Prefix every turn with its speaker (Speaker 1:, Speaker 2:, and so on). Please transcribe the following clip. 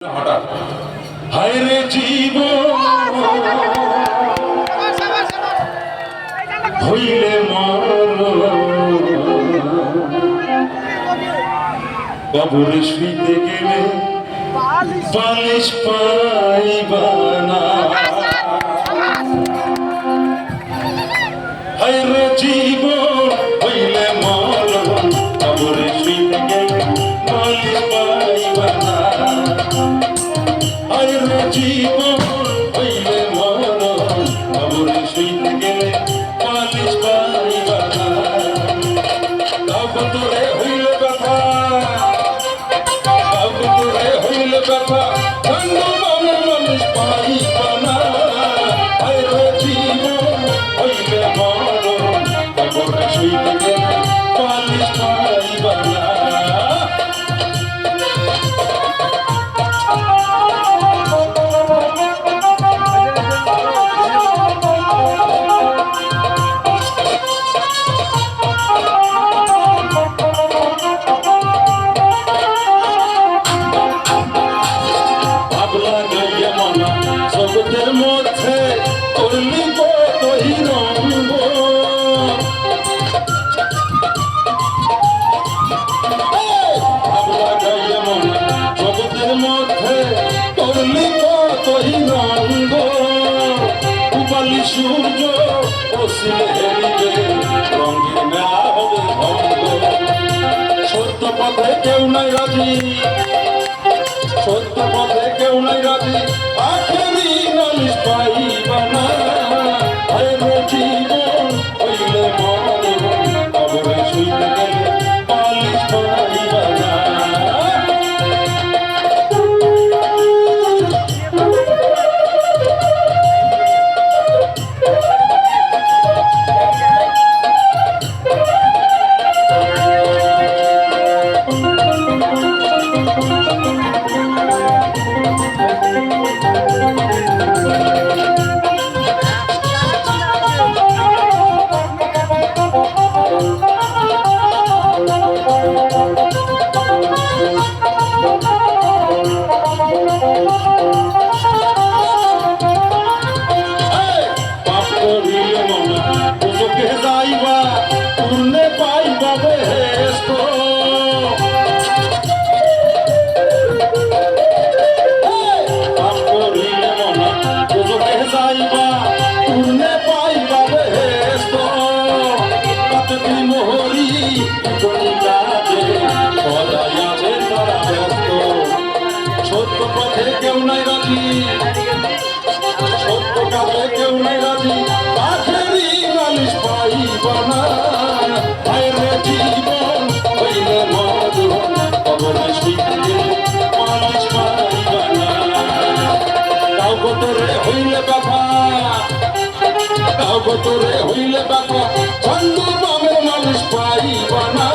Speaker 1: হঠাৎ হায় রে জীবন হইলে কবরে শুইতে গেলে বালিশ পাইবা না। হায় রে জীবন হইলে কবরে শুইতে গেলে বালিশ পাইবা না। হায় রে জীবন হইলে কবরে শুইতে গেলে বালিশ পাইবা না। কবরে হইলে ব্যথা হইলে ব্যথা মানুষ পাইবা না। হায় রে জীবন হইলে কবরে শুইতে গেলে বালিশ পাইবা না। জগতের মধ্যে করলি কতই রঙ্গ, ভাবলা গাইয়া মনা জগতের মধ্যে করলি কতই রঙ্গ। উপালি সূর্য পশ্চিমে হেরিবে রঙের মেলা হবে ভঙ্গ। সত্য পথে কেউ নাই রাজি, সত্য পথে কেউ নাই রাজি, আখেরি নালিশ পাইবা না। হায় রে জীবন হইলে কবরে শুইতে গেলে বালিশ পাইবা না। সত্য পথে কেউ নাই রাজি, সত্য কাজে কেউ নাই রাজি, আখেরি নালিশ পাইবা না। হায় রে জীবন হইলে কবরে শুইতে গেলে বালিশ পাইবা না। তাও কতরে হইলে ব্যথা, তাও কতরে হইলে ব্যথা, ছন্দ বামের নালিশ পাইবা না।